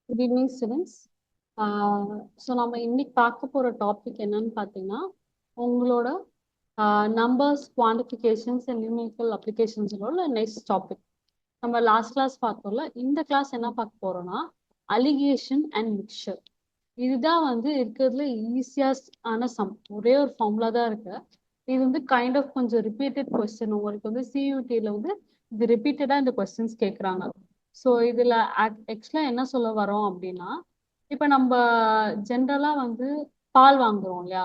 Good evening students. So நம்ம இன்னைக்கு பார்க்க போகிற டாபிக் என்னன்னு பார்த்தீங்கன்னா உங்களோட நம்பர்ஸ் குவான்டிஃபிகேஷன்ஸ் அண்ட் நியூமெரிக்கல் அப்ளிகேஷன்ஸோட நெக்ஸ்ட் டாபிக். நம்ம லாஸ்ட் கிளாஸ் பார்த்தோம்ல, இந்த கிளாஸ் என்ன பார்க்க போறோம்னா அலிகேஷன் அண்ட் மிக்சர். இதுதான் வந்து இருக்கிறதுல ஈஸியாஸ்டான சம். ஒரே ஒரு ஃபார்முலா தான் இருக்கு. இது வந்து கைண்ட் ஆஃப் கொஞ்சம் ரிப்பீட்டட் கொஸ்டின். உங்களுக்கு வந்து சியூடியில் வந்து இது ரிப்பீட்டடாக இந்த கொஸ்டின்ஸ் கேட்குறாங்க. ஸோ இதில் ஆக்சுவலாக என்ன சொல்ல வரோம் அப்படின்னா, இப்போ நம்ம ஜென்ரலாக வந்து பால் வாங்குறோம் இல்லையா?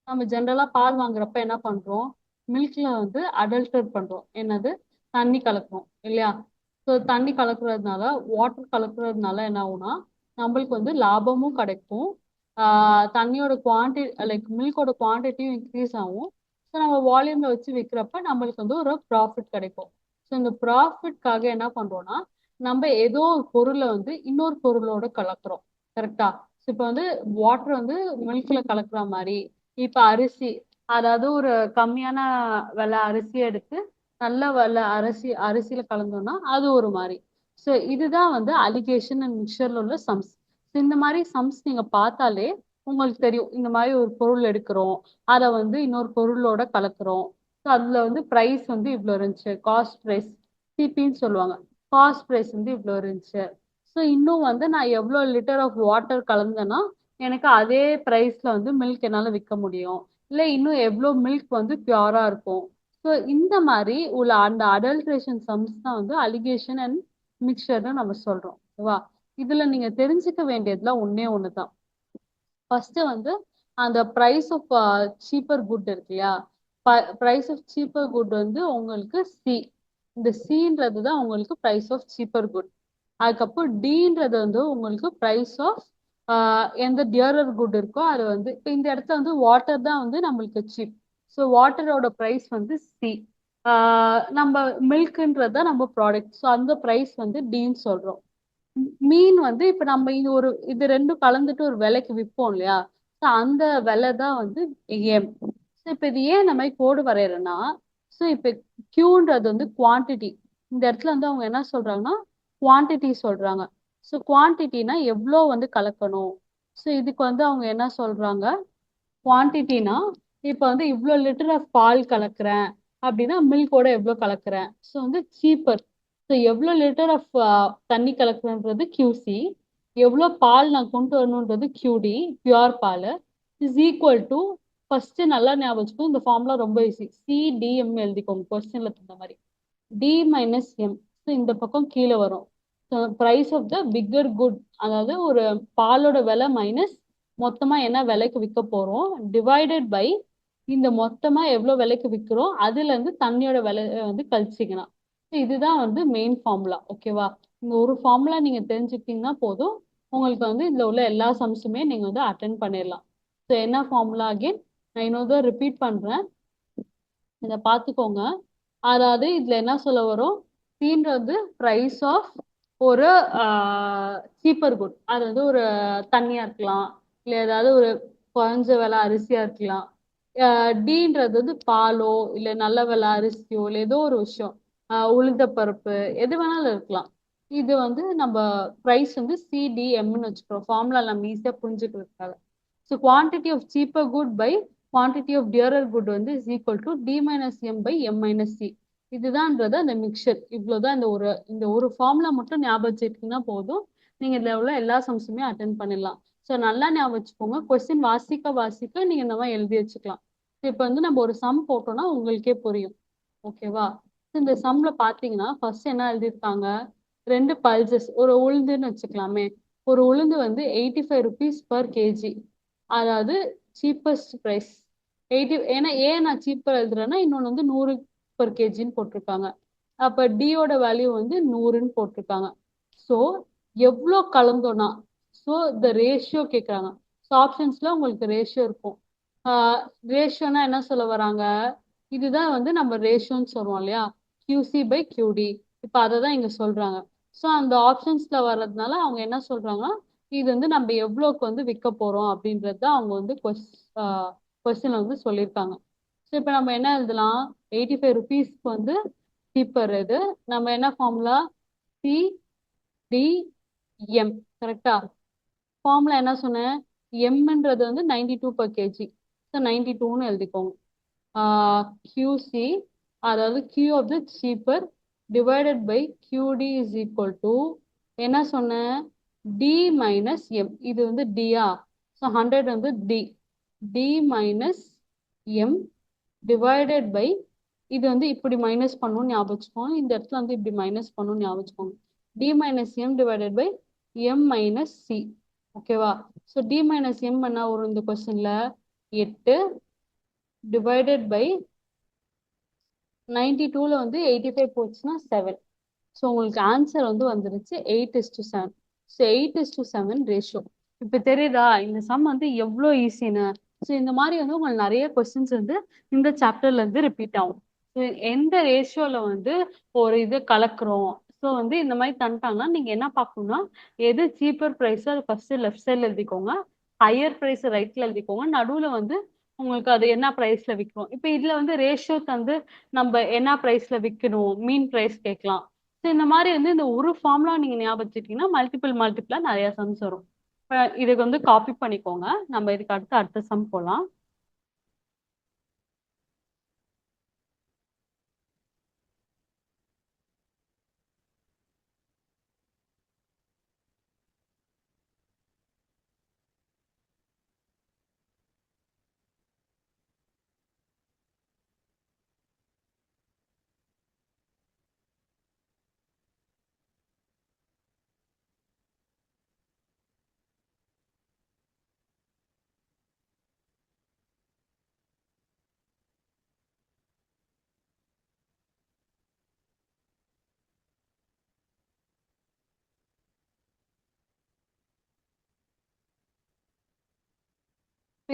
நம்ம ஜென்ரலாக பால் வாங்குறப்ப என்ன பண்ணுறோம்? மில்க்ல வந்து அடல்ட்ரேட் பண்ணுறோம். என்னது? தண்ணி கலக்குறோம் இல்லையா? ஸோ தண்ணி கலக்குறதுனால, வாட்டர் கலக்குறதுனால என்ன ஆகும்னா நம்மளுக்கு வந்து லாபமும் கிடைக்கும். தண்ணியோட குவான்டிட்டி லைக் மில்கோட குவான்டிட்டியும் இன்க்ரீஸ் ஆகும். ஸோ நம்ம வால்யூம்ல வச்சு விற்கிறப்ப நம்மளுக்கு வந்து ஒரு ப்ராஃபிட் கிடைக்கும். ஸோ இந்த ப்ராஃபிட்காக என்ன பண்றோம்னா, நம்ம ஏதோ ஒரு பொருளை வந்து இன்னொரு பொருளோட கலக்குறோம். கரெக்டா? ஸோ இப்போ வந்து வாட்டர் வந்து மில்க்ல கலக்குற மாதிரி, இப்போ அரிசி, அதாவது ஒரு கம்மியான விலை அரிசி எடுத்து நல்ல விலை அரிசியில கலந்தோம்னா அது ஒரு மாதிரி. ஸோ இதுதான் வந்து அலிகேஷன் அண்ட் மிக்சர்ல உள்ள சம்ஸ். இந்த மாதிரி சம்ஸ் நீங்க பார்த்தாலே உங்களுக்கு தெரியும். இந்த மாதிரி ஒரு பொருள் எடுக்கிறோம், அதை வந்து இன்னொரு பொருளோட கலக்குறோம். ஸோ அதுல வந்து ப்ரைஸ் வந்து இவ்வளோ இருந்துச்சு, காஸ்ட் ப்ரைஸ், சிபின்னு சொல்லுவாங்க. காஸ்ட் ப்ரைஸ் வந்து இவ்வளோ இருந்துச்சு. ஸோ இன்னும் வந்து நான் எவ்வளோ லிட்டர் ஆஃப் வாட்டர் கலந்தேன்னா எனக்கு அதே ப்ரைஸ்ல வந்து மில்க் என்னால் விற்க முடியும். இல்லை இன்னும் எவ்வளோ மில்க் வந்து பியூரா இருக்கும். ஸோ இந்த மாதிரி உள்ள அந்த அடல்ட்ரேஷன் சம்ஸ் தான் வந்து அலிகேஷன் அண்ட் மிக்சர்னு நம்ம சொல்றோம். ஓகேவா? இதுல நீங்க தெரிஞ்சுக்க வேண்டியதுல ஒண்ணே ஒண்ணுதான். ஃபர்ஸ்ட் வந்து அந்த பிரைஸ் ஆஃப் சீப்பர் குட் இருக்கு இல்லையா? பிரைஸ் ஆஃப் சீப்பர் குட் வந்து உங்களுக்கு சி. இந்த சின்றது தான் உங்களுக்கு பிரைஸ் ஆஃப் சீப்பர் குட். அதுக்கப்புறம் டின்றது வந்து உங்களுக்கு பிரைஸ் ஆஃப் எந்த டியரர் குட் இருக்கோ அது வந்து இப்போ இந்த இடத்துல வந்து வாட்டர் தான் வந்து நம்மளுக்கு சீப். ஸோ வாட்டரோட ப்ரைஸ் வந்து சி. நம்ம மில்க்ன்றது தான் நம்ம ப்ராடக்ட். ஸோ அந்த ப்ரைஸ் வந்து டின்னு சொல்றோம். மீன் வந்து இப்ப நம்ம இது ரெண்டும் கலந்துட்டு ஒரு விலைக்கு விற்போம் இல்லையா? ஸோ அந்த விலை தான் வந்து எம். ஸோ இப்ப இது ஏன் இந்த மாதிரி கோடு வரையறேன்னா, ஸோ இப்ப கியூன்றது வந்து குவான்டிட்டி. இந்த இடத்துல வந்து அவங்க என்ன சொல்றாங்கன்னா குவான்டிட்டி சொல்றாங்க. ஸோ குவான்டிட்டினா எவ்வளோ வந்து கலக்கணும். ஸோ இதுக்கு வந்து அவங்க என்ன சொல்றாங்க, குவான்டிட்டினா இப்போ வந்து இவ்வளோ லிட்டர் ஆஃப் பால் கலக்குறேன் அப்படின்னா மில்கோட எவ்வளோ கலக்குறேன். ஸோ வந்து சீப்பர். ஸோ எவ்வளோ லிட்டர் ஆஃப் தண்ணி கலக்குறன்றது கியூசி, எவ்வளோ பால் நான் கொண்டு வரணுன்றது கியூடி, பியூர் பால், இஸ் ஈக்குவல் டு, ஃபர்ஸ்ட் நல்லா ஞாபகம் வச்சுக்கோ. இந்த ஃபார்முலா ரொம்ப ஈஸி. சிடிஎம் எழுதிக்கோங்க கொஸ்டின்ல தகுந்த மாதிரி. D minus M. ஸோ இந்த பக்கம் கீழே வரும். So price of the bigger good, அதாவது ஒரு பாலோட விலை மைனஸ் மொத்தமா என்ன விலைக்கு விற்க போறோம் டிவைடட் பை இந்த மொத்தமா எவ்வளவு விலைக்கு விற்கிறோம் அதுல இருந்து தண்ணியோட விலை வந்து கழிச்சிக்கலாம். இதுதான் வந்து மெயின் ஃபார்முலா. ஓகேவா? இந்த ஒரு ஃபார்முலா நீங்க தெரிஞ்சுக்கிட்டீங்கன்னா போதும், உங்களுக்கு வந்து இதுல உள்ள எல்லா சம்ஸுமே நீங்க வந்து அட்டென்ட் பண்ணிடலாம். ஸோ என்ன ஃபார்முலா அகெயின் நான் இன்னொரு ரிப்பீட் பண்றேன், இதை பார்த்துக்கோங்க. அதாவது இதுல என்ன சொல்ல வரும், சீன்றது பிரைஸ் ஆஃப் ஒரு சீப்பர் குட். அது வந்து ஒரு தண்ணியா இருக்கலாம், இல்லை ஏதாவது ஒரு குறைஞ்ச விலை அரிசியா இருக்கலாம். டீன்றது வந்து பாலோ இல்லை நல்ல விலை அரிசியோ இல்லை ஏதோ ஒரு விஷயம், உளுந்த பருப்பு, எது வேணாலும் இருக்கலாம். இது வந்து நம்ம ப்ரைஸ் வந்து சிடிஎம்னு வச்சுக்கிறோம் ஃபார்முலா நம்ம ஈஸியாக புரிஞ்சுக்கிறதுக்காக. So quantity of cheaper good by quantity of dearer good வந்து is equal to D minus M by M minus C. இதுதான்ன்றது அந்த மிக்சர். இவ்வளோதான். இந்த ஒரு ஃபார்முலா மட்டும் ஞாபகம் வச்சுக்கிட்டீங்கன்னா போதும், நீங்க இதுல உள்ள எல்லா சம்ஸுமே அட்டென்ட் பண்ணிடலாம். ஸோ நல்லா ஞாபகம் வச்சுக்கோங்க. கொஸ்டின் வாசிக்க வாசிக்க நீங்க இந்த மாதிரி எழுதி வச்சுக்கலாம். இப்போ வந்து நம்ம ஒரு சம் போட்டோம்னா உங்களுக்கே புரியும். ஓகேவா? இந்த சம்ல பாத்தீங்கன்னா ஃபர்ஸ்ட் என்ன எழுதியிருக்காங்க, ரெண்டு பல்சஸ், ஒரு உளுந்துன்னு வச்சுக்கலாமே. ஒரு உளுந்து வந்து 85 rupees per kg. அதாவது சீப்பஸ்ட் ப்ரைஸ் 80. ஏன்னா ஏன் நான் சீப்பர் எழுதுறேன்னா இன்னொன்று வந்து 100 per kgன்னு போட்டிருக்காங்க. அப்போ டியோட வேல்யூ வந்து 100ன்னு போட்டிருக்காங்க. ஸோ எவ்வளோ கலந்தோன்னா, ஸோ இந்த ரேஷியோ கேட்குறாங்க. ஸோ ஆப்ஷன்ஸ்ல உங்களுக்கு ரேஷியோ இருக்கும். ரேஷியோனா என்ன சொல்ல வராங்க, இதுதான் வந்து நம்ம ரேஷியோன்னு சொல்றோம் இல்லையா? QC by QD. இப்போ அதை தான் இங்க சொல்றாங்க. ஸோ அந்த ஆப்ஷன்ஸ்ல வர்றதுனால அவங்க என்ன சொல்றாங்கன்னா, இது வந்து நம்ம எவ்வளோக்கு வந்து விற்க போறோம் அப்படின்றது தான் அவங்க வந்து கொஸ்டின் வந்து சொல்லியிருக்காங்க. ஸோ இப்போ நம்ம என்ன எழுதலாம், 85 rupeesக்கு வந்து சீப்பர் இது. நம்ம என்ன ஃபார்முலா, சி டி எம். கரெக்டா? ஃபார்முலா என்ன சொன்னேன்? எம்ன்றது வந்து 92 per kg. ஸோ 92ன்னு எழுதிக்கோங்க. QC, அதாவது Q of the cheaper divided by QD is equal to என்ன சொன்னேன்? D minus M. இது வந்து Dயா? ஸோ 100 வந்து D. D minus M divided by இது வந்து இப்படி மைனஸ் பண்ணணும்னு ஞாபகம் வச்சுக்கோங்க. இந்த இடத்துல வந்து இப்படி மைனஸ் பண்ணணும்னு ஞாபகம் வச்சுக்கோங்க. D minus M divided by M minus C. ஓகேவா? ஸோ D minus M என்ன வரும் இந்த கொஸ்டின்ல? 8 divided by 92ல வந்து 85 போச்சுன்னா 7. ஸோ உங்களுக்கு ஆன்சர் வந்து வந்துருச்சு 8:7. So 8:7 ratio. இப்போ தெரியுதா இந்த சம் வந்து எவ்வளோ ஈஸின்னு? ஸோ இந்த மாதிரி வந்து உங்களுக்கு நிறைய கொஸ்டின்ஸ் வந்து இந்த சாப்டர்ல இருந்து ரிப்பீட் ஆகும். ஸோ எந்த ரேஷியோல வந்து ஒரு இது கலக்குறோம், ஸோ வந்து இந்த மாதிரி தந்துட்டாங்கன்னா நீங்க என்ன பார்க்கணும்னா எது சீப்பர் ப்ரைஸ் அது ஃபர்ஸ்ட் லெஃப்ட் சைட்ல எழுதிக்கோங்க, ஹையர் ப்ரைஸ் ரைட்ல எழுதிக்கோங்க, நடுவுல வந்து உங்களுக்கு அது என்ன ப்ரைஸ்ல விற்கும். இப்போ இதுல வந்து ரேஷியோ தந்து நம்ம என்ன ப்ரைஸ்ல விற்கணும் மீன் ப்ரைஸ் கேட்கலாம். ஸோ இந்த மாதிரி வந்து இந்த ஒரு ஃபார்முலா நீங்க ஞாபகம் வச்சுக்கிட்டீங்கன்னா மல்டிபிளா நிறைய சம்ஸ் வரும். இப்போ இதுக்கு வந்து காப்பி பண்ணிக்கோங்க. நம்ம இதுக்கு அடுத்த சம் போலாம்.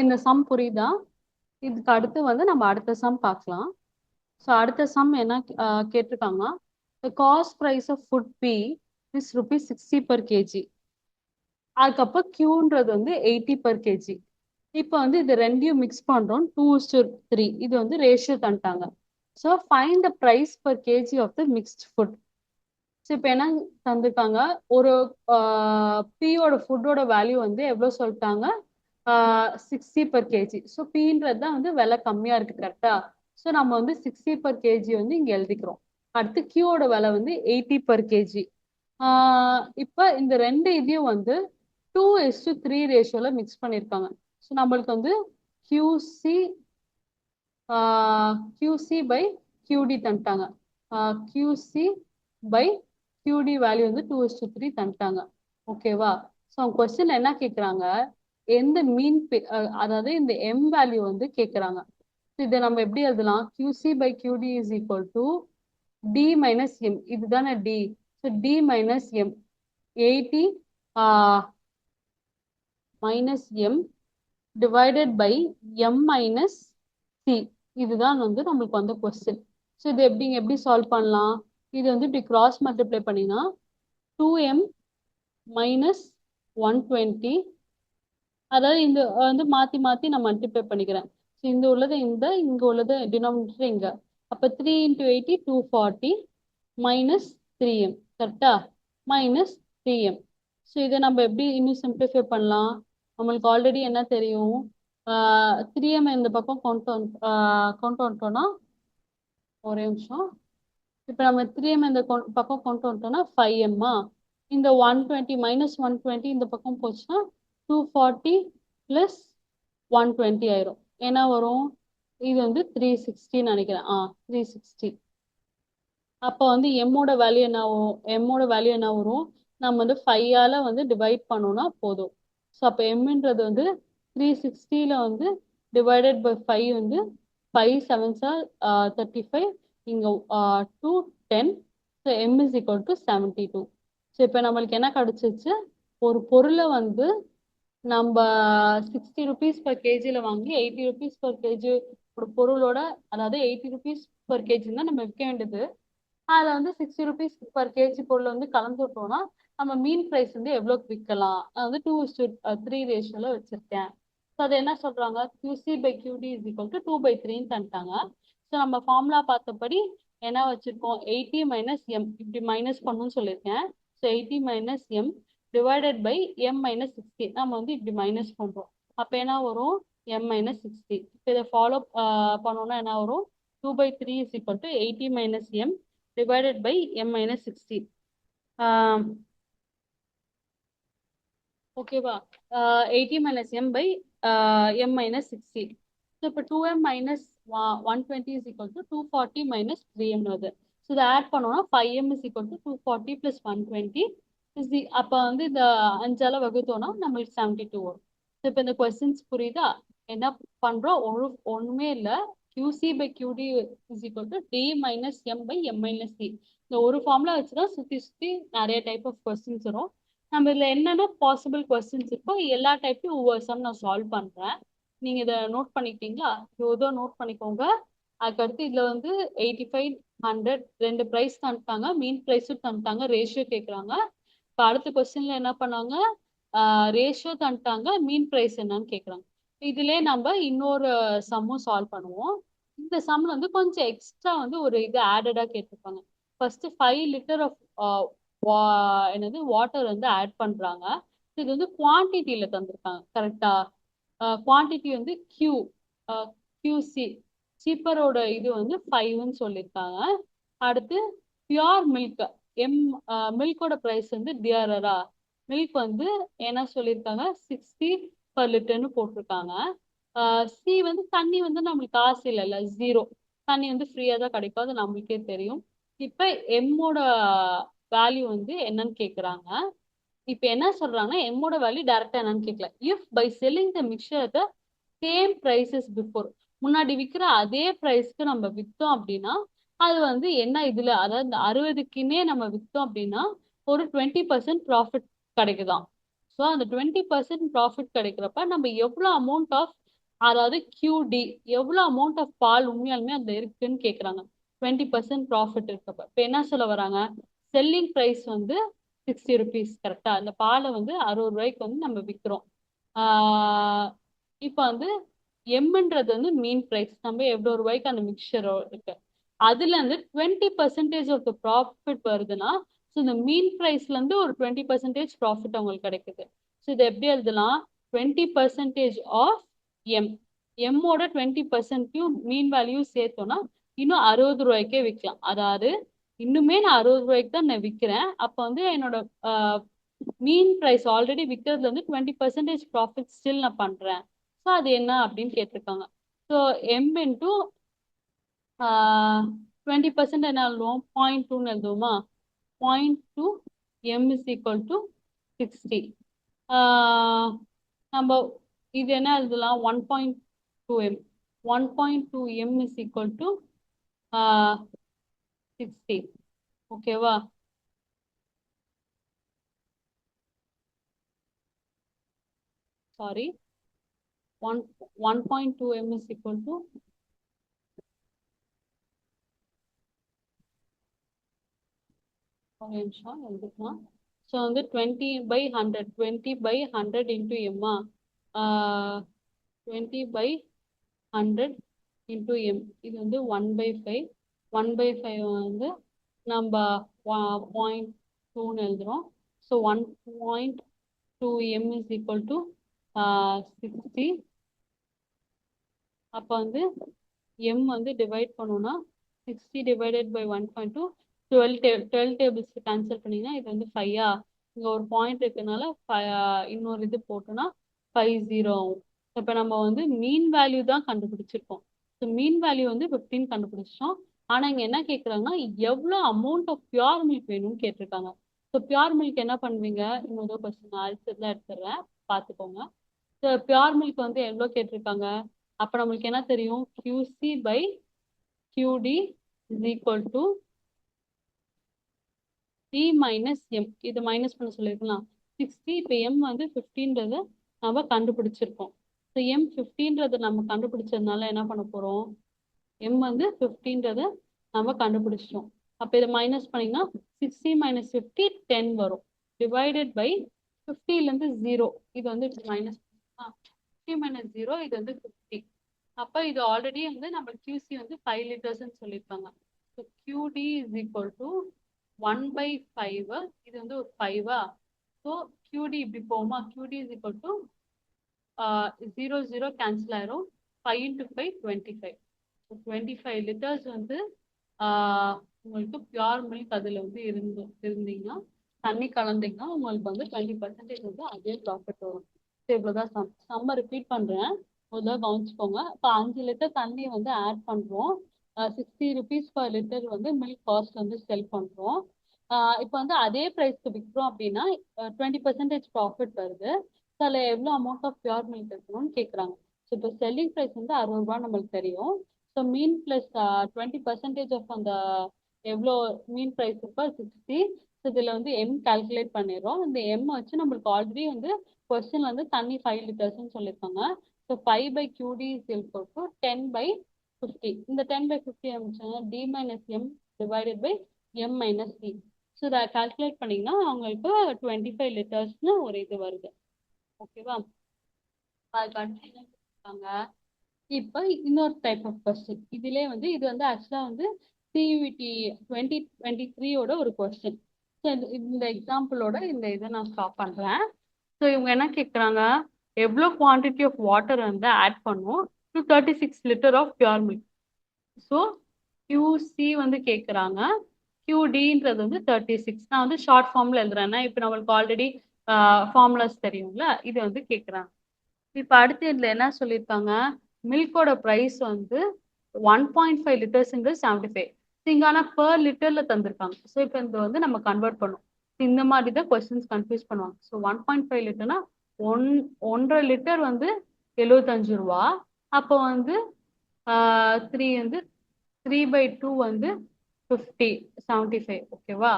இந்த சம் புரியுதா? இதுக்கு அடுத்து வந்து நம்ம அடுத்த சம் பார்க்கலாம். ஸோ அடுத்த சம் என்ன கேட்டிருக்காங்க? The cost price of food P is ₹60 per kg. அதுக்கப்புறம் Qன்றது வந்து 80 per kg. இப்போ வந்து இது ரெண்டையும் மிக்ஸ் பண்றோம் 2:3. இது வந்து ரேஷியோ தந்துட்டாங்க. So find the price per kg of the mixed food. So இப்போ என்ன தந்திருக்காங்க? ஒரு பியோட ஃபுட்டோட வேல்யூ வந்து எவ்வளோ சொல்லிட்டாங்க? 60 per kg. ஸோ பின்றது தான் வந்து விலை கம்மியா இருக்கு, கரெக்டா? ஸோ நம்ம வந்து 60 per kg வந்து இங்க எழுதிக்கிறோம். அடுத்து கியூவோட விலை வந்து 80 per kg. இப்போ இந்த ரெண்டு இதையும் வந்து 2:3 ரேஷியோல மிக்ஸ் பண்ணியிருக்காங்க. ஸோ நம்மளுக்கு வந்து QC QC by QD தந்துட்டாங்க. QC by QD value வந்து 2:3 தந்துட்டாங்க. ஓகேவா? ஸோ அவங்க கொஸ்டின் என்ன கேட்குறாங்க? எந்த மீன் அதாவது இந்த எம் வேல்யூ வந்து கேட்குறாங்க. இதை நம்ம எப்படி எழுதலாம்? QC by QD is equal to D minus M. இதுதானே D. So D minus M 80 minus M divided by M minus C. இதுதான் வந்து நம்மளுக்கு வந்த கொஸ்டின். ஸோ இது எப்படி சால்வ் பண்ணலாம்? இது வந்து இப்படி கிராஸ் மல்டிப்ளை பண்ணினா 2M minus 120. அதாவது இந்த வந்து மாத்தி மாத்தி நான் மல்டிப்ளை பண்ணிக்கிறேன். ஸோ இந்த உள்ளது இங்க உள்ளது டினாமினேட்டர் இங்க. அப்போ 3 × 80 240 மைனஸ் 3M. கரெக்டா? Minus 3M. ஸோ இதை நம்ம எப்படி இன்னும் சிம்பிளிஃபை பண்ணலாம்? நம்மளுக்கு ஆல்ரெடி என்ன தெரியும்? 3M இந்த பக்கம் கொண்டு வந்துட்டோம்னா ஒரே நிமிஷம். இப்போ நம்ம 3M இந்த பக்கம் கொண்டு வந்துட்டோம்னா 5M. இந்த 120 மைனஸ் 120 இந்த பக்கம் போச்சுன்னா 240 ப்ளஸ் 120 ஆயிரும். என்ன வரும்? இது வந்து 360 நினைக்கிறேன். 360. அப்போ வந்து எம்மோட வேல்யூ என்ன வரும்? நம்ம வந்து 5ஆல வந்து டிவைட் பண்ணோம்னா போதும். ஸோ அப்போ எம்ன்றது வந்து 360ல வந்து டிவைடட் பை 5 வந்து 5 7s are 35. இங்க 2 10. So M is equal to 72. So இப்போ நம்மளுக்கு என்ன கிடைச்சிச்சு? ஒரு பொருளை வந்து நம்ம 60 rupees per kgல வாங்கி 80 rupees per kg ஒரு பொருளோட, அதாவது 80 rupees per kg தான் நம்ம விற்க வேண்டியது. அதுல வந்து 60 rupees per kg பொருள் வந்து கலந்து விட்டோம்னா நம்ம மீன் பிரைஸ் வந்து எவ்வளோக்கு விற்கலாம்? நான் வந்து 2:3 ரேஷியோல வச்சிருக்கேன். ஸோ அது என்ன சொல்றாங்க? QC by QD is equal to 2/3ன்னு தந்துட்டாங்க. ஸோ நம்ம ஃபார்முலா பார்த்தபடி என்ன வச்சிருக்கோம்? 80 minus M இப்படி மைனஸ் பண்ணணும்னு சொல்லியிருக்கேன். So 80 minus M divided by M minus 60. நம்ம வந்து இப்படி மைனஸ் பண்ணுறோம். அப்போ என்ன வரும்? M minus 60. இப்போ இதை ஃபாலோ பண்ணோம்னா என்ன வரும்? 2/3 is equal to 80 minus M divided by M minus 60. ஓகேவா? 80 minus M by M minus 60. So இப்போ 2m minus 120 is equal to 240 minus 3m வருது. ஸோ இதை ஆட் பண்ணோம்னா 5m is equal to 240 plus 120 அப்போ வந்து இந்த 5ஆல வகுத்தோம்னா நம்மளுக்கு 72 வரும். ஸோ இப்போ இந்த கொஸ்டின்ஸ் புரியுதா? என்ன பண்ணுறோம்? ஒன்றுமே இல்லை. QC by QD is equal to D minus M by M minus C. இந்த ஒரு ஃபார்முலா வச்சு தான் சுற்றி சுற்றி நிறைய டைப் ஆஃப் கொஸ்டின்ஸ் வரும். நம்ம இதில் என்னென்ன பாசிபிள் கொஸ்டின்ஸ் இருக்கோ எல்லா டைப்பையும் ஒவ்வொரு சம் நான் சால்வ் பண்ணுறேன். நீங்கள் இதை நோட் பண்ணிக்கிட்டீங்களா? ஏதோ நோட் பண்ணிக்கோங்க. அதுக்கடுத்து இதில் வந்து 85, 100 ரெண்டு ப்ரைஸ் தந்துட்டாங்க, மீன் ப்ரைஸும் தந்துட்டாங்க, ரேஷியோ கேட்குறாங்க. இப்போ அடுத்த கொஸ்டின்ல என்ன பண்ணாங்க? ரேஷியோ தந்துட்டாங்க, மீன் ப்ரைஸ் என்னன்னு கேட்குறாங்க. இதுலேயே நம்ம இன்னொரு சம்மும் சால்வ் பண்ணுவோம். இந்த சம்மில் வந்து கொஞ்சம் எக்ஸ்ட்ரா வந்து ஒரு இது ஆடடாக கேட்டிருப்பாங்க. ஃபர்ஸ்ட் 5 லிட்டர் ஆஃப் என்னது வாட்டர் வந்து ஆட் பண்றாங்க. இது வந்து குவான்டிட்டியில தந்திருக்காங்க. கரெக்டா? குவான்டிட்டி வந்து QC சீப்பரோட இது வந்து 5ன்னு சொல்லியிருக்காங்க. அடுத்து பியோர் மில்க் மில்கோட ப்ரைஸ் வந்து டியரரா மில்க் வந்து என்ன சொல்லியிருக்காங்க? 60 per லிட்டர்னு போட்டிருக்காங்க. சி வந்து தண்ணி வந்து நம்மளுக்கு காசு இல்லைல்ல, 0. தண்ணி வந்து ஃப்ரீயாக தான் கிடைக்கும், அது நம்மளுக்கே தெரியும். இப்போ எம்மோட வேல்யூ வந்து என்னன்னு கேட்குறாங்க. இப்போ என்ன சொல்றாங்கன்னா எம்மோட வேல்யூ டைரக்டா என்னன்னு கேட்கல. If by selling the mixture at same prices before, முன்னாடி விற்கிற அதே ப்ரைஸ்க்கு நம்ம விற்றோம் அப்படின்னா அது வந்து என்ன இதுல, அதாவது இந்த 60க்குன்னே நம்ம விற்றோம் அப்படின்னா ஒரு 20% ப்ராஃபிட் கிடைக்குதாம். ஸோ அந்த 20% ப்ராஃபிட் கிடைக்கிறப்ப நம்ம எவ்வளோ அமௌண்ட் ஆஃப், அதாவது QD எவ்வளோ அமௌண்ட் ஆஃப் பால் உண்மையாலுமே அந்த இருக்குன்னு கேட்குறாங்க. 20% ப்ராஃபிட் இருக்கப்ப இப்போ என்ன சொல்ல வராங்க? செல்லிங் ப்ரைஸ் வந்து 60 ருபீஸ். கரெக்டா? அந்த பாலை வந்து 60 ரூபாய்க்கு வந்து நம்ம விற்கிறோம். இப்போ வந்து எம்ன்றது வந்து மீன் ப்ரைஸ், நம்ம எவ்வளோ ரூபாய்க்கு அந்த மிக்சர் இருக்கு, அதுல இருந்து 20% ஆஃப் த ப்ராஃபிட் வருதுன்னா ஸோ இந்த மீன் ப்ரைஸ்ல இருந்து ஒரு 20% ப்ராஃபிட் அவங்களுக்கு கிடைக்குது. ஸோ இதை எப்படி எழுதலாம்? 20% ஆஃப் எம். எம்மோட 20%யும் மீன் வேல்யூ சேர்த்தோம்னா இன்னும் 60 ரூபாய்க்கே விற்கலாம். அதாவது இன்னுமே நான் 60 ரூபாய்க்கு தான் நான் விற்கிறேன். அப்போ வந்து என்னோட மீன் ப்ரைஸ் ஆல்ரெடி விற்கிறதுல இருந்து 20% ப்ராஃபிட் ஸ்டில் நான் பண்றேன். ஸோ அது என்ன அப்படின்னு கேட்டிருக்காங்க. ஸோ எம் இன்டூ 20% என்ன எழுதுவோம்? 0.2ன்னு எழுதுவோமா? 0.2 எம் இஸ் ஈக்குவல் டு 60. நம்ம இது என்ன எழுதலாம்? 1.2 M. 1.2 M is equal to 60. ஓகேவா? Sorry, 1.2 m is equal to ஒரு நிமிஷம் எழுதிக்கலாம். ஸோ வந்து 20/100 20/100 இன்டூ எம்மா 20/100 இன்டூ எம். இது வந்து 1/5. 1/5 வந்து நம்ம 0.2ன்னு எழுதுறோம். So 1.2 m is equal to 60. அப்போ வந்து m வந்து டிவைட் பண்ணோம்னா 60 டிவைடட் பை 1.2 12 டேபிள்ஸ் கேன்சல் பண்ணிங்கன்னா இது வந்து 5ஆ, இங்கே ஒரு பாயிண்ட் இருக்கிறதுனால இன்னொரு இது போட்டோம்னா 50 ஆகும். இப்போ நம்ம வந்து மீன் வேல்யூ தான் கண்டுபிடிச்சிருக்கோம். ஸோ மீன் வேல்யூ வந்து 15 கண்டுபிடிச்சிட்டோம். ஆனால் இங்கே என்ன கேட்குறாங்கன்னா எவ்வளோ அமௌண்ட் ஆஃப் பியூர் மில்க் வேணும்னு கேட்டிருக்காங்க. ஸோ பியூர் மில்க் என்ன பண்ணுவீங்க? இன்னொரு கொஸ்டின் ஆன்சர் தான் எடுத்துடுறேன், பார்த்துக்கோங்க. ஸோ பியூர் மில்க் வந்து எவ்வளோ கேட்டிருக்காங்க? அப்போ நம்மளுக்கு என்ன தெரியும்? QC by QD is equal to D minus M. இது மைனஸ் பண்ண சொல்லியிருக்கலாம். 60. இப்போ M வந்து 15ன்றதை நம்ம கண்டுபிடிச்சிருக்கோம். ஸோ M 15ன்றதை நம்ம கண்டுபிடிச்சதுனால என்ன பண்ண போகிறோம்? M வந்து 15ன்றதை நம்ம கண்டுபிடிச்சிட்டோம். அப்போ இதை மைனஸ் பண்ணிங்கன்னா 60 minus 50 10 வரும். டிவைடட் பை 50லேருந்து 0. இது வந்து மைனஸ் 50 minus 0, இது வந்து 50. அப்போ இது ஆல்ரெடி வந்து நம்ம QC வந்து 5 லிட்டர்ஸ்ன்னு சொல்லியிருக்காங்க. So QD is equal to 1/5. இது வந்து ஒரு 5ஆ, ஸோ QD இப்படி போகுமா, QD is equal to 0 0 cancel ஆயிரும், 5 into 5 25. 25 லிட்டர்ஸ் வந்து உங்களுக்கு பியூர் மில்க் அதில் வந்து இருந்தீங்கன்னா தண்ணி கலந்தீங்கன்னா உங்களுக்கு வந்து 20% வந்து அதே ப்ராஃபிட் வரும். ஸோ இவ்வளோதான் சம்ம ரிப்பீட் பண்ணுறேன், முதல்ல கவனிச்சுக்கோங்க. இப்போ 5 லிட்டர் தண்ணி வந்து ஆட் பண்ணுறோம், 60 rupees per லிட்டர் வந்து மில்க் காஸ்ட் வந்து செல் பண்ணுறோம். இப்போ வந்து அதே ப்ரைஸ்க்கு விற்கிறோம் அப்படின்னா 20% ப்ராஃபிட் வருது. ஸோ அதில் எவ்வளோ அமௌண்ட் ஆஃப் பியூர் மில்க் இருக்கணும்னு கேட்குறாங்க. ஸோ இப்போ செல்லிங் ப்ரைஸ் வந்து 60 ரூபா நம்மளுக்கு தெரியும். ஸோ மீன் ப்ளஸ் 20% ஆஃப் அந்த எவ்வளோ மீன் ப்ரைஸ் இருக்கோ 60. ஸோ இதில் வந்து எம் கால்குலேட் பண்ணிடுறோம். இந்த எம் வச்சு நம்மளுக்கு ஆல்ரெடி வந்து கொஸ்டின் வந்து தண்ணி 5 லிட்டர்ஸ்ன்னு சொல்லியிருக்காங்க. So 5/QD is equal to 10/50. இந்த 10/50 அமைச்சாங்க D minus M divided by M minus C. So இதை கால்குலேட் பண்ணிங்கன்னா அவங்களுக்கு 25 லிட்டர்ஸ்னு ஒரு இது வருது. ஓகேவா? அதுக்கு அடுத்து என்ன கொடுத்துருக்காங்க, இப்போ இன்னொரு டைப் ஆஃப் கொஸ்டின். இதுலேயே வந்து இது வந்து ஆக்சுவலாக வந்து CUET 2023 ஒரு கொஸ்டின். ஸோ இந்த எக்ஸாம்பிளோட இந்த இதை நான் ஸ்டாப் பண்ணுறேன். ஸோ இவங்க என்ன கேட்குறாங்க, எவ்வளோ குவான்டிட்டி ஆஃப் வாட்டர் வந்து ஆட் பண்ணும் to 36 litre of pure milk. So QC வந்து கேட்குறாங்க, QDன்றது வந்து 36. நான் வந்து ஷார்ட் ஃபார்மில் எழுதுறேன்னா இப்போ நம்மளுக்கு ஆல்ரெடி ஃபார்முலாஸ் தெரியும்ல, இது வந்து கேட்குறாங்க. இப்போ அடுத்து இதில் என்ன சொல்லியிருக்காங்க, மில்கோட ப்ரைஸ் வந்து 1.5 லிட்டர்ஸுங்கிறது 75. இங்கே ஆனால் per லிட்டரில் தந்திருக்காங்க. ஸோ இப்போ இந்த வந்து நம்ம கன்வெர்ட் பண்ணும். இந்த மாதிரி தான் கொஸ்டின்ஸ் கன்ஃபியூஸ் பண்ணுவாங்க. ஸோ 1.5 லிட்டர்னா 1.5 லிட்டர் வந்து 75 ரூபா. அப்போ வந்து 3 வந்து 3/2 வந்து 50 75. ஓகேவா?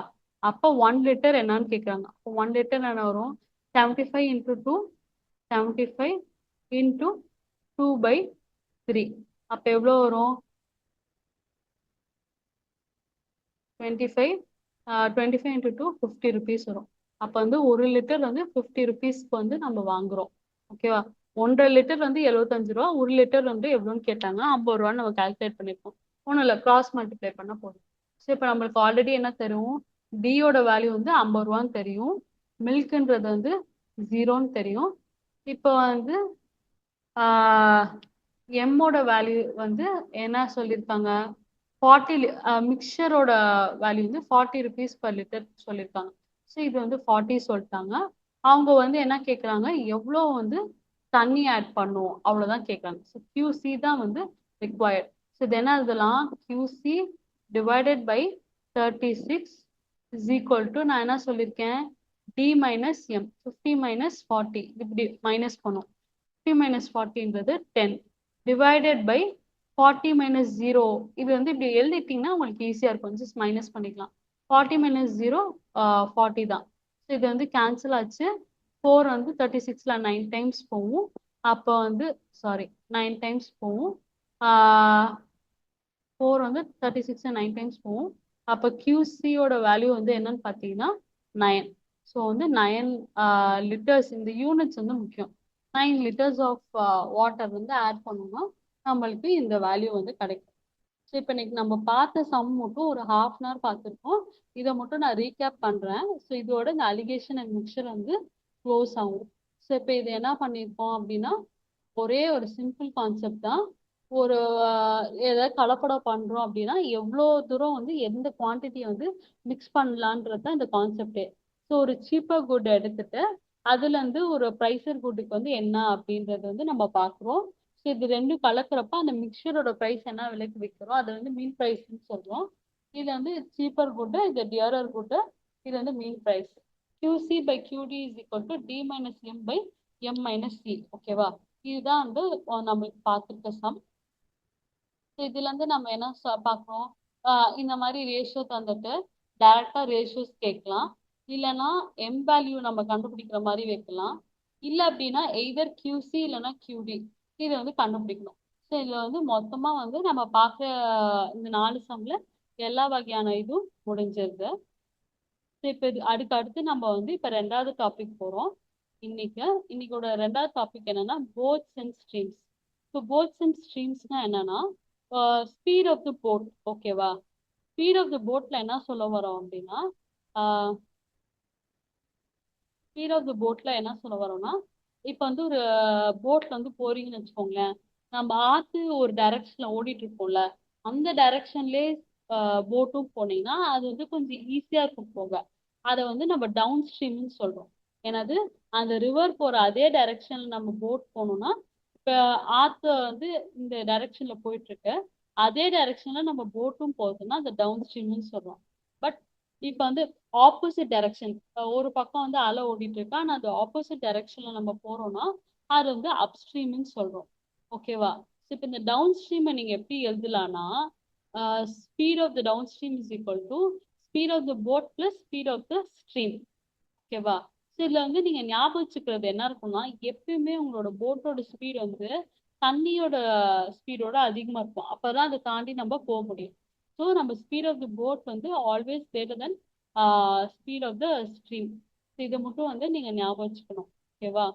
அப்போ 1 லிட்டர் என்னன்னு கேட்குறாங்க. அப்போ 1 லிட்டர் என்ன வரும், 75 into 2 75 into 2/3. அப்போ எவ்வளோ வரும், 25 25 into 2 50 rupees வரும். அப்போ வந்து 1 லிட்டர் வந்து 50 rupeesக்கு வந்து நம்ம வாங்குறோம். ஓகேவா? 1.5 லிட்டர் வந்து 75 ரூபா, 1 லிட்டர் வந்து எவ்வளோன்னு கேட்டாங்க, 50 ரூபான்னு நம்ம கால்குலேட் பண்ணியிருக்கோம். ஒன்றும் இல்லை, கிராஸ் மல்டிப்ளை பண்ண போதும். ஸோ இப்போ நம்மளுக்கு ஆல்ரெடி என்ன தெரியும், டியோட வேல்யூ வந்து 50 ரூபான்னு தெரியும், மில்க்குன்றது வந்து 0ன்னு தெரியும். இப்போ வந்து எம்மோட வேல்யூ வந்து என்ன சொல்லியிருக்காங்க, 40 மிக்சரோட வேல்யூ வந்து 40 rupees per லிட்டர் சொல்லியிருக்காங்க. ஸோ இது வந்து 40 சொல்லிட்டாங்க. அவங்க வந்து என்ன கேட்குறாங்க, எவ்வளோ வந்து தண்ணி ஆட் பண்ணும் அவ்வளோதான் கேட்குறாங்க. ஸோ QC தான் வந்து ரிக்வயர்ட். ஸோ இது என்ன இதெல்லாம் QC divided by 36 is equal to, நான் என்ன சொல்லியிருக்கேன், D மைனஸ் எம், 50 மைனஸ் 40 இப்படி மைனஸ் பண்ணும். 50 மைனஸ் 40ன்றது 10 டிவைடட் பை 40 மைனஸ் 0. இது வந்து இப்படி எழுதிட்டிங்கன்னா உங்களுக்கு ஈஸியாக இருக்கும், ஜஸ்ட் மைனஸ் பண்ணிக்கலாம். 40 மைனஸ் 0 40 தான். ஸோ இது வந்து கேன்சல் ஆச்சு. 4 வந்து 36ல 9 டைம்ஸ் போகும். அப்போ வந்து 9 டைம்ஸ் போகும். 4 வந்து 36ல 9 டைம்ஸ் போகும். அப்போ QCயோட வேல்யூ வந்து என்னன்னு பார்த்தீங்கன்னா 9. ஸோ வந்து 9 லிட்டர்ஸ், இந்த யூனிட்ஸ் வந்து முக்கியம். 9 லிட்டர்ஸ் ஆஃப் வாட்டர் வந்து ஆட் பண்ணோம்னா நம்மளுக்கு இந்த வேல்யூ வந்து கிடைக்கும். ஸோ இப்போ இன்னைக்கு நம்ம பார்த்த சம் மட்டும் ஒரு ½ hour பார்த்துருக்கோம். இதை மட்டும் நான் ரீகேப் பண்ணுறேன். ஸோ இதோட இந்த அலிகேஷன் அண்ட் மிக்சர் வந்து க்ளோஸ் ஆகும். ஸோ இப்போ இது என்ன பண்ணியிருக்கோம் அப்படின்னா, ஒரே ஒரு சிம்பிள் கான்செப்ட் தான். ஒரு ஏதாவது கலப்படம் பண்ணுறோம் அப்படின்னா எவ்வளோ தூரம் வந்து எந்த குவான்டிட்டியை வந்து மிக்ஸ் பண்ணலான்றது தான் இந்த கான்செப்டே. ஸோ ஒரு சீப்பர் குட் எடுத்துட்டு அதுலேருந்து ஒரு ப்ரைஸர் குட்டுக்கு வந்து என்ன அப்படின்றது வந்து நம்ம பார்க்குறோம். ஸோ இது ரெண்டும் கலக்கிறப்ப அந்த மிக்சரோட ப்ரைஸ் என்ன விலைக்கு விற்கிறோம் அதை வந்து மீன் ப்ரைஸ்ன்னு சொல்கிறோம். இது வந்து சீப்பர் குட்டு, இது டியரர் குட்டு, இது வந்து mean price. QC/QD is equal to D minus M by M minus C. ஓகேவா? இதுதான் வந்து நம்மளுக்கு பார்த்துருக்க சம். இதுல இருந்து நம்ம என்ன பார்க்குறோம், இந்த மாதிரி ரேஷியோ தந்துட்டு டைரக்டா ரேஷியோஸ் கேட்கலாம், இல்லைன்னா எம் வேல்யூ நம்ம கண்டுபிடிக்கிற மாதிரி வைக்கலாம். இல்லை அப்படின்னா எய்தர் QC இல்லைன்னா QD இதை வந்து கண்டுபிடிக்கணும். ஸோ இதில் வந்து மொத்தமாக வந்து நம்ம பார்க்குற இந்த 4 சம்ல எல்லா வகையான இதுவும் முடிஞ்சிருது. ஸோ இப்போ இது அடுத்து நம்ம வந்து இப்போ 2வது டாபிக் போகிறோம். இன்னைக்கோட 2வது டாபிக் என்னன்னா boats and streams. So boats and ஸ்ட்ரீம்ஸ்னா என்னன்னா ஸ்பீட் ஆஃப் த போட். ஓகேவா? ஸ்பீட் ஆஃப் த போட்ல என்ன சொல்ல வரோம் அப்படின்னா, ஸ்பீட் ஆஃப் த போட்ல என்ன சொல்ல வரோம்னா, இப்போ வந்து ஒரு போட்ல வந்து போறீங்கன்னு வச்சுக்கோங்களேன். நம்ம ஆத்து ஒரு டைரக்ஷன்ல ஓடிட்டு இருப்போம்ல, அந்த டைரக்ஷன்லேயே போட்டும் போனீங்கன்னா அது வந்து கொஞ்சம் ஈஸியா இருக்கும் போக. அதை வந்து நம்ம டவுன் ஸ்ட்ரீம்னு சொல்றோம். என்னது, அந்த ரிவர் போற அதே டைரக்ஷன்ல நம்ம போட் போனோம்னா, இப்ப ஆத்து வந்து இந்த டைரக்ஷன்ல போயிட்டு இருக்கு, அதே டைரக்ஷன்ல நம்ம போட்டும் போகுதுன்னா அந்த டவுன் ஸ்ட்ரீம்னு சொல்றோம். பட் இப்ப வந்து ஆப்போசிட் டைரக்ஷன், ஒரு பக்கம் வந்து அலை ஓடிட்டு இருக்கா, ஆனா அது ஆப்போசிட் டைரக்ஷன்ல நம்ம போறோம்னா அது வந்து அப்ஸ்ட்ரீம்னு சொல்றோம். ஓகேவா? இப்ப இந்த டவுன் ஸ்ட்ரீமை நீங்க எப்படி எழுதலாம்னா, speed of the downstream is equal to speed of the boat plus speed of the stream. ஓகேவா? ஸோ இதுல வந்து நீங்க ஞாபகம் வச்சுக்கிறது என்ன இருக்கும்னா, எப்பயுமே உங்களோட போட்டோட ஸ்பீட் வந்து தண்ணியோட ஸ்பீடோட அதிகமா இருக்கும். அப்பதான் அதை தாண்டி நம்ம போக முடியும். ஸோ நம்ம ஸ்பீட் ஆஃப் த போட் வந்து always greater than speed of the stream. இதை மட்டும் வந்து நீங்க ஞாபகம் வச்சுக்கணும். ஓகேவா?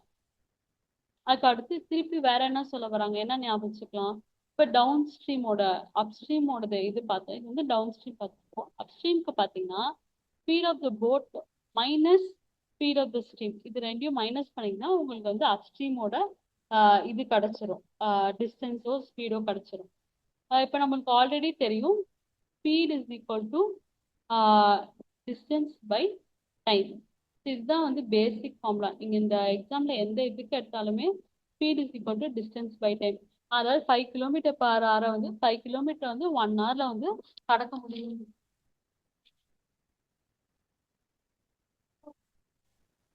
அதுக்கு அடுத்து திருப்பி வேற என்ன சொல்ல வராங்க, என்ன ஞாபகம் வச்சுக்கலாம். இப்ப டவுன் ஸ்ட்ரீமோட அப் ஸ்ட்ரீமோட இது பார்த்தோம். இது வந்து டவுன் ஸ்ட்ரீம் பார்த்துருக்கோம். அப் ஸ்ட்ரீம்க்கு பார்த்தீங்கன்னா speed of the boat minus speed of the stream, இது ரெண்டையும் மைனஸ் பண்ணீங்கன்னா உங்களுக்கு வந்து அப் ஸ்ட்ரீமோட இது கிடைச்சிரும், டிஸ்டன்ஸோ ஸ்பீடோ கிடைச்சிரும். இப்போ நம்மளுக்கு ஆல்ரெடி தெரியும், speed is equal to distance by time. இதுதான் வந்து பேசிக் ஃபார்முலா. நீங்க இந்த எக்ஸாம்ல எந்த இதுக்கு எடுத்தாலுமே speed is equal to distance by time. அதாவது 5 km/h வந்து 5 km வந்து 1 hourல வந்து கடக்க முடியும்.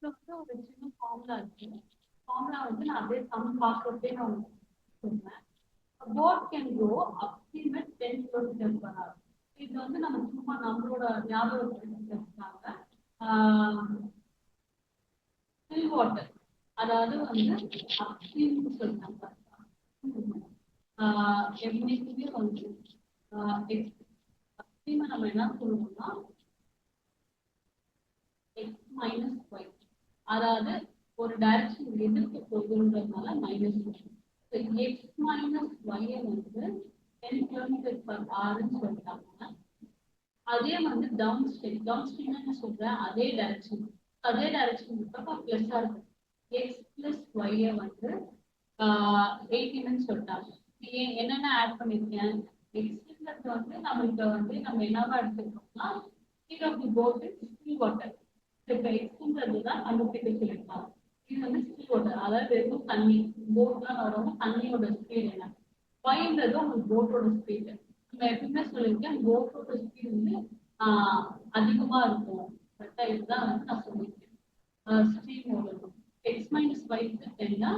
ஒரு சின்ன ஃபார்முலா இருக்கு. ஃபார்முலா வந்து நான் அப்படியே சம் பார்க்கறதே நான் சொல்றேன். Boat can go upstream at 10 km/h. இது வந்து நம்ம சும்மா நம்மளோட ஞாபகத்துக்காக ஸ்டில் வாட்டர், அதாவது வந்து அப்ஸ்ட்ரீம்னு சொல்றாங்க. எப்பயுமே வந்து அப்ஸ்ட்ரீமை நம்ம என்ன சொல்லுவோம்னா எக்ஸ் மைனஸ் ஒய், அதாவது ஒரு டைரக்ஷன் எதிர்த்து போகுதுன்றதுனால மைனஸ். எக்ஸ் மைனஸ் ஒய்யை வந்து 10 km/hன்னு சொல்லிட்டாங்க. அதே வந்து டவுன் ஸ்ட்ரீம், டவுன் ஸ்ட்ரீம் என்ன சொல்றேன், அதே டைரக்ஷன் இருக்கப்ப பிளஸ்ஸா இருக்கு. எக்ஸ் பிளஸ் ஒய்யை வந்து 18ன்னு சொல்லிட்டாங்க. என்னென்ன ஆட் பண்ணிருக்கேன், எக்ஸ்ன்றது வந்து நம்மளுக்கு வந்து நம்ம என்னவா எடுத்துக்கிட்டோம்னா speed of the boat still water. இப்போ எக்ஸ்ன்றது தான் கண்டுபிடிக்க சொல்லியிருக்காங்க. இது வந்து ஸ்டில் வாட்டர், அதாவது வெறும் தண்ணி. போட்லாம் வரும், தண்ணியோட ஸ்பீட் என்ன. ஒய்ன்றது உங்களுக்கு போட்டோட ஸ்பீடு. நம்ம எப்பவுமே சொல்லியிருக்கேன், போட்டோட ஸ்பீட் வந்து அதிகமா இருக்கும். கரெக்டா? இதுதான் வந்து நான் சொல்லியிருக்கேன். ஸ்ட்ரீமோட எக்ஸ் மைனஸ் ஒய் வந்து 10னா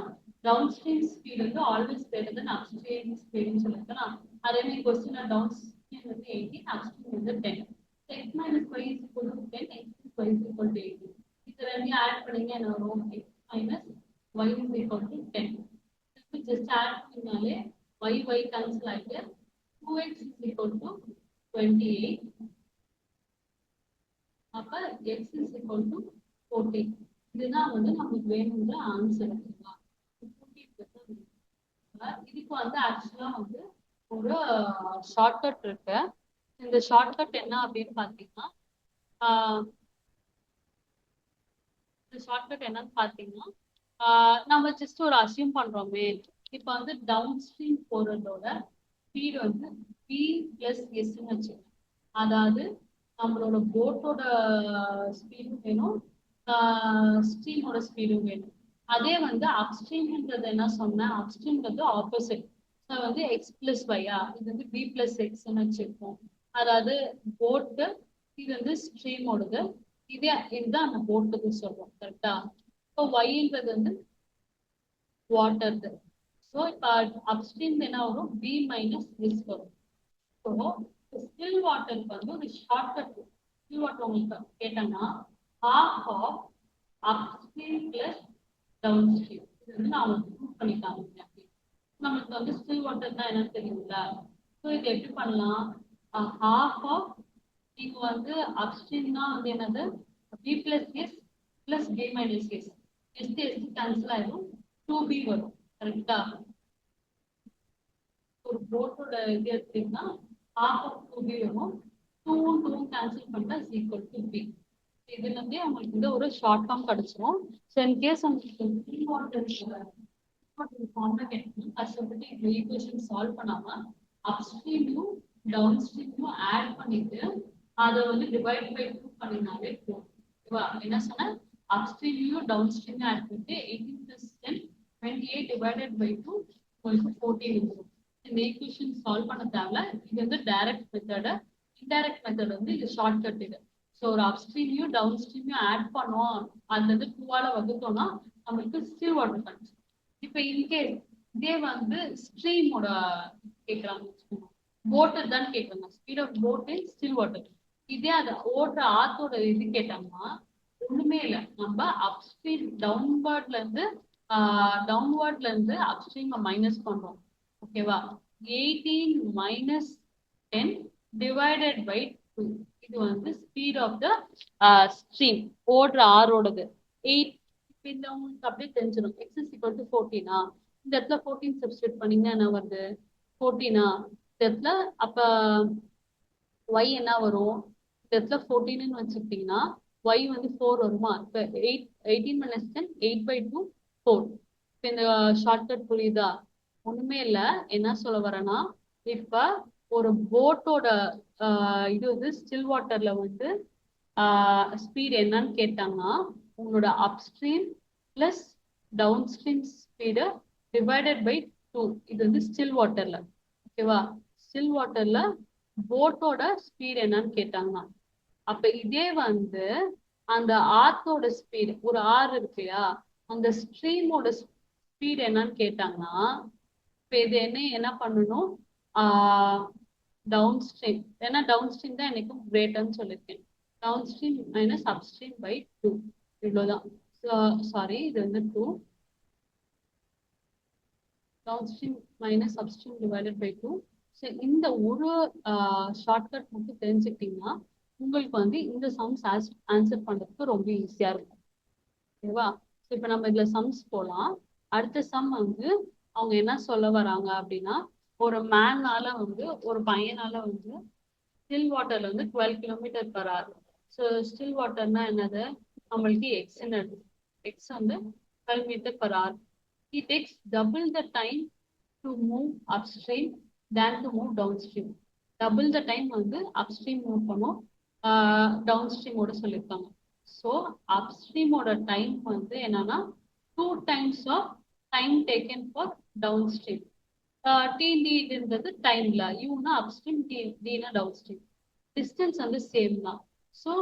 டவுன் ஸ்ட்ரீம் ஸ்பீட் வந்து always greater than upstream ஸ்பீட்னு சொல்லியிருக்கேன். அதே மாதிரி கொஸ்டின்ல டவுன் ஸ்ட்ரீம் வந்து 18, அப் ஸ்ட்ரீம் வந்து 10. X minus Y is equal to 10, X plus Y is equal to 18. இது ரெண்டையும் ஆட் பண்ணீங்க என்ன வரும், X minus Y is equal to 10. Just add பண்ணாலே y cancel ஆயிட்டு 2x is equal to 28. அப்ப x is equal to 40. இதுதான் வந்து நமக்கு வேணுங்கிற ஆன்சர். இதுக்கு வந்து ஆக்சுவலா வந்து ஒரு ஷார்ட்கட் இருக்கு. இந்த ஷார்ட்கட் என்ன அப்படின்னு பாத்தீங்கன்னா, இந்த ஷார்ட்கட் என்னன்னு பாத்தீங்கன்னா, நம்ம ஜஸ்ட் ஒரு அசியூம் பண்றோமே, இப்ப வந்து டவுன் ஸ்ட்ரீம் போறதோட ஸ்பீட் வந்து பி பிளஸ் எஸ்ன்னு வச்சுக்கோங்க. அதாவது நம்மளோட போட்டோட ஸ்பீடும் வேணும், ஸ்ட்ரீமோட ஸ்பீடும் வேணும். அதே வந்து அப்ஸ்ட்ரீம்ன்றது என்ன சொன்னேன், அப்ஸ்ட்ரீம்ன்றது ஆப்போசிட். ஸோ வந்து எக்ஸ் பிளஸ் ஒய்யா, இது வந்து பி பிளஸ் எக்ஸ்ன்னு வச்சுருக்கோம். அதாவது போட்டு, இது வந்து ஸ்ட்ரீமோடது, இதுதான் நம்ம போட்டுக்கு சொல்றோம். கரெக்டா? இப்போ ஒய்ன்றது வந்து வாட்டர்து. ஸோ இப்போ அப்ஸ்ட்ரீம் என்ன வரும், பி மைனஸ் எஸ் வரும். ஸோ ஸ்டில் வாட்டருக்கு வந்து ஒரு ஷார்ட்கட். ஸ்டில் வாட்டர் உங்களுக்கு கேட்டேன்னா half of upstream plus downstream. இது வந்து நான் உங்களுக்கு ப்ரூவ் பண்ணி காமிக்கிறேன். நமக்கு வந்து ஸ்டில் வாட்டர் தான் என்னன்னு தெரியுங்கள. ஸோ இது எப்படி பண்ணலாம், half of, நீங்க வந்து அப்ஸ்ட்ரீம்னா வந்து என்னது, B plus S plus B minus S, S S cancel ஆயிடும், 2b வரும். கரெக்டா? ஒரு போட்டோட இது எடுத்தீங்கன்னா half of 2b வரும். 2 கேன்சல் பண்ணா is equal to b. இதுல இருந்தே உங்களுக்கு வந்து ஒரு ஷார்ட் ஃபார்ம் கிடைச்சிரும். ஸோ இன்கேஸ் உங்களுக்கு ஃபார்ம்ல கிடைக்கும் அது சொல்லிட்டு இந்த ஈக்குவேஷன் சால்வ் பண்ணாம அப்ஸ்ட்ரீமையும் டவுன்ஸ்ட்ரீமையும் ஆட் பண்ணிட்டு அதை வந்து டிவைட் பை 2 பண்ணினாலே போதும். ஓகேவா? என்ன சொன்னேன்? அப்ஸ்ட்ரீமையும் டவுன்ஸ்ட்ரீமையும் ஆட் பண்ணிட்டு 18 plus 10 28 divided by 2 உங்களுக்கு 14 இருக்கும். இந்த ஈக்குவேஷன் சால்வ் பண்ண தேவையில்ல. இது வந்து டைரக்ட் மெத்தட். இன்டைரக்ட் மெத்தட் வந்து இது ஷார்ட் கட் இது. ஸோ ஒரு அப்ஸ்ட்ரீமையும் டவுன்ஸ்ட்ரீமையும் ஆட் பண்ணோம் அதுல இருந்து 2ஆல வகுத்தோம்னா நம்மளுக்கு ஸ்டில் வாட்டர் கிடைக்கும். இப்ப இன்கேஸ் இதே வந்து ஸ்ட்ரீமோட கேட்கறாங்க, போட்டர் தான் கேட்கறாங்க, speed of boat in still water. இதே அது ஓடுற ஆத்தோட இது கேட்டாங்கன்னா ஒண்ணுமே இல்லை, நம்ம அப்ஸ்ட்ரீம் டவுன்வர்ட்ல இருந்து அப்ஸ்ட்ரீம் மைனஸ் பண்றோம். ஓகேவா? 18 minus 10 divided by 2. இது வந்து ஸ்பீட் ஆஃப் த ஸ்ட்ரீம் ஓடுற ஆரோடது. 8 இந்த உங்களுக்கு அப்படியே தெரிஞ்சிடும். x is equal to 14 இந்த இடத்துல 14 சப்ஸ்டியூட் பண்ணீங்கன்னா என்ன வருது? 14 இந்த இடத்துல அப்ப y என்ன வரும்? இந்த இடத்துல 14 வச்சுக்கிட்டீங்கன்னா y வந்து 4 வருமா? இப்ப 18 minus 10 8 by 2 4. இப்ப இந்த ஷார்ட்கட் புரியுதா? ஒண்ணுமே இல்ல. என்ன சொல்ல வரேன்னா இப்ப ஒரு போட்டோட இது வந்து ஸ்டில் வாட்டர்ல வந்து ஸ்பீட் என்னன்னு கேட்டாங்கன்னா உங்களோட upstream plus downstream speed divided by 2. இது வந்து ஸ்டில் வாட்டர்ல. ஓகேவா? ஸ்டில் வாட்டர்ல போட்டோட ஸ்பீட் என்னன்னு கேட்டாங்கன்னா அப்ப இதே வந்து அந்த ஆத்தோட ஸ்பீட் ஒரு ஆறு இருக்கு இல்லையா, அந்த ஸ்ட்ரீமோட ஸ்பீட் என்னன்னு கேட்டாங்கன்னா இப்ப இது என்ன பண்ணணும்? டவுன் ஸ்ட்ரீம், ஏன்னா டவுன் ஸ்ட்ரீம் தான் எனக்கு கிரேட்டர்னு சொல்லியிருக்கேன். Downstream minus upstream by 2 இவ்வளவுதான். சாரி, இது வந்து 2 downstream minus upstream divided by 2. So இந்த ஒரு ஷார்ட்கட் மட்டும் தெரிஞ்சுக்கிட்டீங்கன்னா உங்களுக்கு வந்து இந்த சம்ஸ் ஆன்சர் பண்றதுக்கு ரொம்ப ஈஸியா இருக்கும். ஓகேவா? ஸோ இப்போ நம்ம இதுல சம்ஸ் போலாம். அடுத்த சம் வந்து அவங்க என்ன சொல்ல வராங்க அப்படின்னா ஒரு மேனால வந்து ஒரு பையனால வந்து ஸ்டில் வாட்டர்ல வந்து 12 kilometre per hour. So still வாட்டர்னா என்னது? நம்மளுக்கு எக்ஸ்ன்னு எக்ஸ் வந்து 12 metre per hour. He takes double the time to move upstream than to move downstream. Double the time வந்து upstream move பண்ணும், downstream ஓட சொல்லியிருக்காங்க. ஸோ upstream-ஓட டைம் வந்து என்னன்னா 2 times of time taken for downstream. TDன்றது டைம்ல, யூனா upstream, Dனா downstream. Distance வந்து same தான். So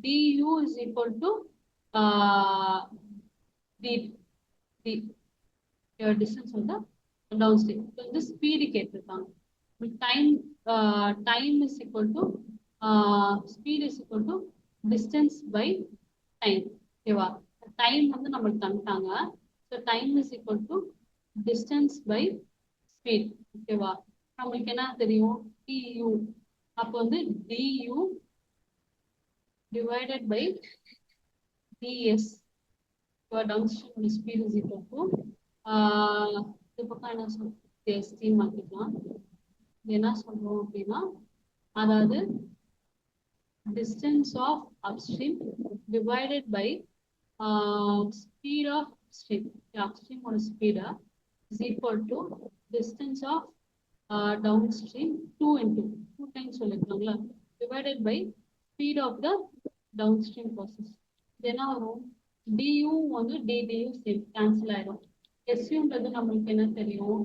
DU is equal to D distance வந்து downstream. இப்போ வந்து ஸ்பீடு கேட்டிருக்காங்க. Time is equal to speed is equal to distance by time. ஓகேவா? டைம் வந்து நம்மளுக்கு தந்துட்டாங்க. So time is equal to distance by speed. ஓகேவா? நம்மளுக்கு என்ன தெரியும்? டியூ. அப்போ வந்து TU divided by TS. downstream speed is equal to இது பக்கம் என்ன சொல்றோம்? எஸ்டி மாத்திக்கலாம். என்ன சொல்றோம் அப்படின்னா அதாவது distance of upstream divided by speed of upstream. Upstream on speed is equal to distance of downstream 2 into 2 times சொல்லிருக்காங்களா, divided by speed of the downstream process. என்ன வரும்? du வந்து ddu கேன்சல் ஆயிடும். SUன்றது நம்மளுக்கு என்ன தெரியும்?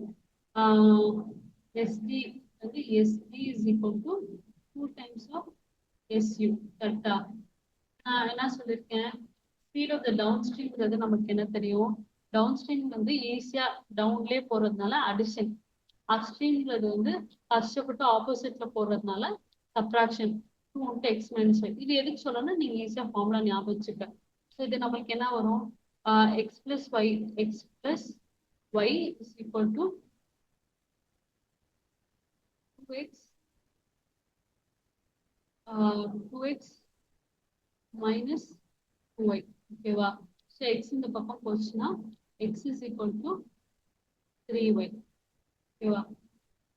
SD வந்து SD is equal to 2 times of SU. கரெக்டா? நான் என்ன சொல்லியிருக்கேன்? ஸ்பீட் ஆஃப் த டவுன் ஸ்ட்ரீம்ங்கிறது நமக்கு என்ன தெரியும்? டவுன் ஸ்ட்ரீம் வந்து ஈஸியா டவுன்லேயே போறதுனால அடிஷன், அப்ஸ்ட்ரீம்ங்கிறது வந்து கஷ்டப்பட்டு ஆப்போசிட்ல போறதுனால சப்ராக்ஷன். 2 into x minus 5. இது எதுக்கு சொல்லணும்னா நீங்க ஈஸியா ஃபார்முலா ஞாபகம் வச்சுக்க. ஸோ இது நம்மளுக்கு என்ன வரும்? x plus y is equal to 2x 2x minus 2y. ஓகேவா? ஸோ எக்ஸ் இந்த பக்கம் போச்சுன்னா x is equal to 3y. ஓகேவா?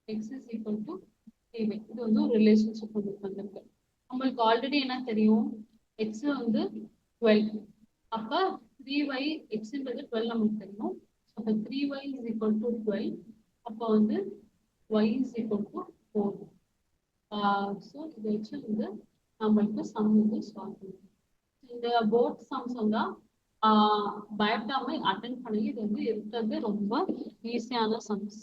x is equal to 3y. இது வந்து ஒரு ரிலேஷன்ஷிப் உங்களுக்கு வந்திருக்கு. நம்மளுக்கு ஆல்ரெடி என்ன தெரியும்? எக்ஸ் வந்து 12. அப்போ 3y எக்ஸ்ன்றது 12 நமக்கு தெரியும். அப்போ 3y இஸ் ஈக்குவல் டு 12. அப்போ வந்து y is equal to 4. So இதை வச்சு வந்து நம்மளுக்கு சம் வந்து சால்வ் பண்ணுவோம். இந்த போர்ட் சம்ஸ் வந்து பயப்படாம அட்டன் பண்ணி இது வந்து இருக்கிறது ரொம்ப ஈஸியான சம்ஸ்.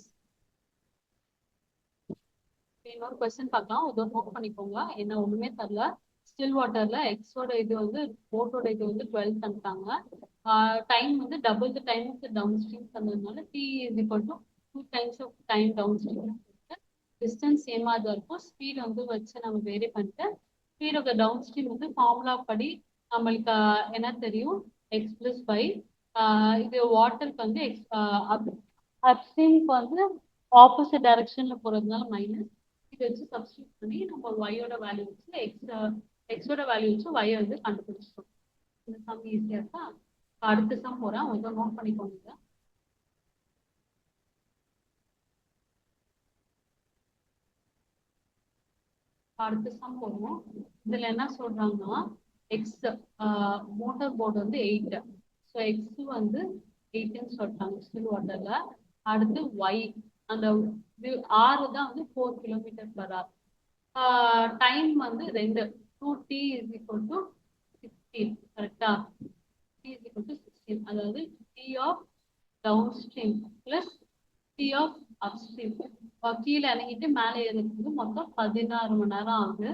இன்னொரு கொஸ்டின் பார்க்கலாம், ஒரு நோட் பண்ணிக்கோங்க. என்ன ஒண்ணுமே தரல. ஸ்டில் வாட்டர்ல எக்ஸோட இது வந்து போட்டோட இது வந்து 12 தந்துட்டாங்க. டைம் வந்து double the time of the downstream தந்ததுனால T is equal to 2 times of time downstream. Distance சேமா தான் இருக்கும். ஸ்பீட் வந்து வச்சு நம்ம வேரி பண்ணிட்டு speed of the downstream வந்து ஃபார்முலா படி நம்மளுக்கு என்ன தெரியும், எக்ஸ் பிளஸ் பை. இது வாட்டருக்கு வந்து அப்ஸ்ட்ரீம்க்கு வந்து ஆப்போசிட் டைரக்ஷன்ல போறதுனால மைனஸ். இதை வச்சு சப்ஸ்டியூட் பண்ணி நம்ம ஒய்யோட வேல்யூ வச்சு எக்ஸோட வேல்யூ வச்சு ஒய்யை வந்து கண்டுபிடிச்சிட்டோம். இந்த சம் ஈஸியா இருக்கா? அடுத்த சம் போறேன், ஒரு நோட் பண்ணிக்கோங்க. அடுத்த சம் போடுவோம். இதுல என்ன சொல்றாங்கன்னா எக்ஸ் மோட்டார் போர்டு வந்து 8. ஸோ எக்ஸ் வந்து 8ன்னு சொல்றாங்க ஸ்டில் வாட்டர்ல. அடுத்து ஒய் அந்த ஆறு தான் வந்து 4 கிலோமீட்டர் பர் ஹவர். டைம் வந்து 2. 2t is equal to 16. கரெக்டா? t is equal to 16. அதாவது t of downstream plus t of upstream. கீழே இறங்கிட்டு மேலே ஏறதுக்கு மொத்தம் 16 மணி நேரம் ஆகுது.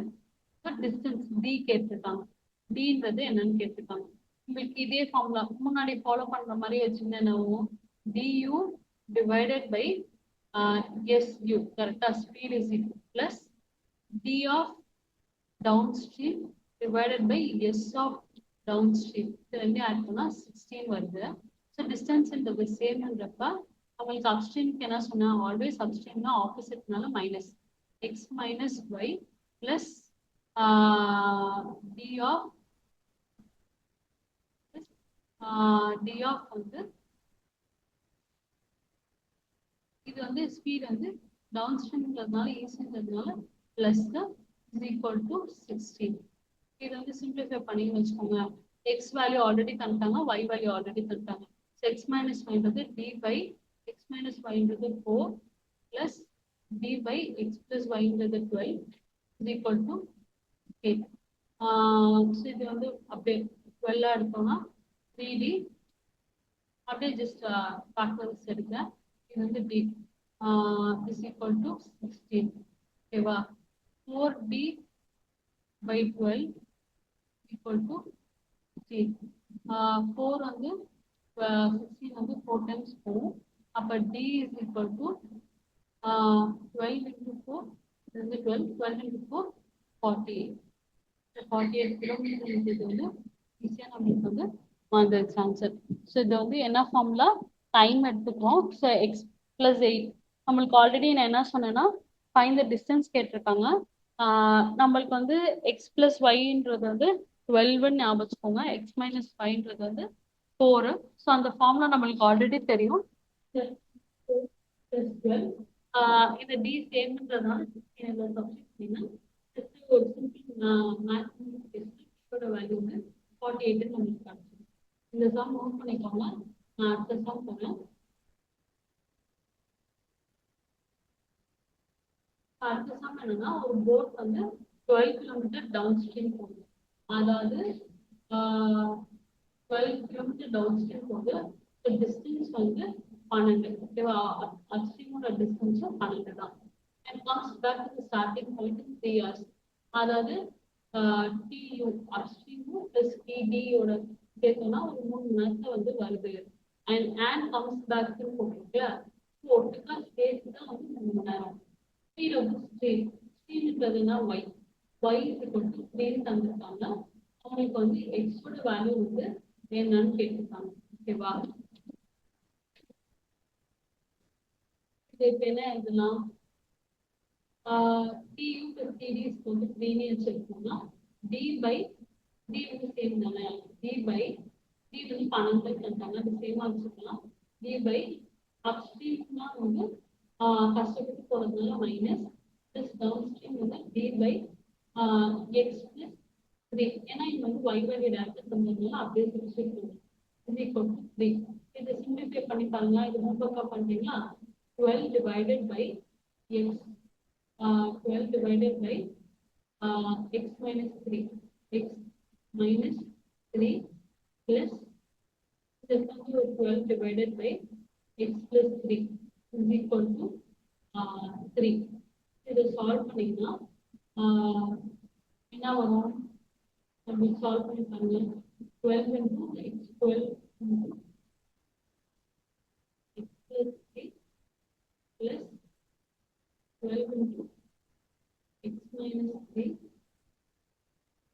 டிஸ்டன்ஸ் டி கேட்டிருக்காங்க. டின்றது என்னன்னு கேட்டிருக்காங்க. உங்களுக்கு இதே ஃபார்முலா முன்னாடி ஃபாலோ பண்ற மாதிரி வச்சுன்னா என்னவும் du டிவைடட் பை SU. கரெக்டா? Speed is equal plus d of downstream divided by S of downstream. இது ரெண்டையும் ஆட் பண்ணா 16 வருது. ஸோ டிஸ்டன்ஸ்ன்றது சேம்ன்றப்ப நம்மளுக்கு அப்ஸ்ட்ரீம்க்கு என்ன சொன்னா, ஆல்வேஸ் அப்ஸ்ட்ரீம்னா ஆப்போசிட்னால minus x minus y plus D of வந்து இது வந்து ஸ்பீட் வந்து டவுன் ஸ்ட்ரீம்ன்றதுனால ஈஸின்றதுனால பிளஸ் இஸ் ஈக்குவல் டு 16. இது வந்து சிம்பிளிஃபை பண்ணி வச்சுக்கோங்க. எக்ஸ் வேல்யூ ஆல்ரெடி தந்துட்டாங்க, ஒய் வேல்யூ ஆல்ரெடி தந்துட்டாங்க. எக்ஸ் மைனஸ் ஒய்ன்றது டி பை எக்ஸ் மைனஸ் ஒய்ன்றது 4 plus D by x plus ஒய்ன்றது 12 இஸ் ஈக்குவல் டு 8. ஸோ இது வந்து அப்படியே 12 எடுத்தோம்னா 3D. அப்படியே ஜஸ்ட் பேக்வர்ட்ஸ் எடுக்கிறேன். இது வந்து டி இஸ் ஈக்குவல் டு 16. ஓகேவா? 4D by 12 equal to 16. 4 வந்து 16 வந்து 4 times 4. அப்போ D is equal to 12 into 4 is 12 into 4 48. 48 kilometre இது வந்து ஈஸியாக நம்மளுக்கு வந்து வந்துருச்சு ஆன்சர். ஸோ இது வந்து என்ன ஃபார்முலா, டைம் எடுத்துக்கிறோம். ஸோ எக்ஸ் பிளஸ் 8 நம்மளுக்கு ஆல்ரெடி நான் என்ன சொன்னேன்னா ஃபைண்ட் த டிஸ்டன்ஸ் கேட்டிருக்காங்க. நம்மளுக்கு வந்து எக்ஸ் பிளஸ் ஒய்ன்றது வந்து 12ன்னு ஞாபகம் வச்சுக்கோங்க. எக்ஸ் மைனஸ் ஒய்ன்றது வந்து 4. ஸோ அந்த ஃபார்முலா நம்மளுக்கு ஆல்ரெடி தெரியும். இந்த டி சேம்ன்றதுனால ஒரு சிம்பிள் மேக்ஸிமம் வேல்யூ வந்து 48 நம்மளுக்கு கிடைச்சிடும். இந்த சம் நோட் பண்ணிக்கோங்க. நான் அடுத்த சம் போறேன். அடுத்த சம் என்னன்னா ஒரு போட் வந்து 12 கிலோமீட்டர் டவுன் ஸ்ட்ரீம் போகுது. அதாவது 12 கிலோமீட்டர் டவுன் ஸ்ட்ரீம் போகுது. டிஸ்டன்ஸ் வந்து 12. ஓகேவா? அப்ஸ்ட்ரீமோட டிஸ்டன்ஸும் 12 தான். And comes back to starting point 3 hours. அதாவது டியூ அப்ஸ்ட்ரீமும் பிளஸ் டியோட சேர்த்தோம்னா ஒரு 3 மணி நேரத்துல வந்து வருது. அண்ட் கம்ஸ் பேக் டு போட்டுருக்குல்ல, ஒட்டுக்கா சேர்த்து தான் வந்து 3 மணி நேரம். ஸ்பீட் வந்து ஸ்பீடுன்றதுன்னா ஒய் இக்குவல் டு 3 தந்திருக்காங்க. அவங்களுக்கு வந்து எக்ஸோட வேல்யூ வந்து என்னன்னு கேட்டிருக்காங்க. ஓகேவா? இது இப்போ என்ன எழுதலாம், TU plus TD equal to 3ன்னு வச்சிருக்கோம்னா டி பை டி வந்து சேம் தானே, டி பை டி வந்து 12 தந்தாங்க, அது சேமா வச்சுக்கலாம். டி பை அப்ஸ்ட்ரீம்னா வந்து கஷ்டப்பட்டு போறதுனால மைனஸ் பிளஸ் டவுன் ஸ்ட்ரீம் வந்து டி பை எக்ஸ் பிளஸ் 3. ஏன்னா இது வந்து y வழி டைரக்ட் பண்ணதுனால அப்படியே சப்ஸ்டிட்யூட் பண்ணுங்க. is equal to 3. இதை சிம்பிளிஃபை பண்ணி பாருங்க. இது முன்பக்கம் பண்றீங்களா? 12 divided by x. 12 divided by x minus 3. x minus 3 plus this is 12 divided by x plus 3 is equal to 3. இதை சால்வ் பண்ணீங்கன்னா என்ன வரும்? நம்ம சால்வ் பண்ணி பாருங்க. 12 into x 12 into x plus 3 plus 12 into x minus 3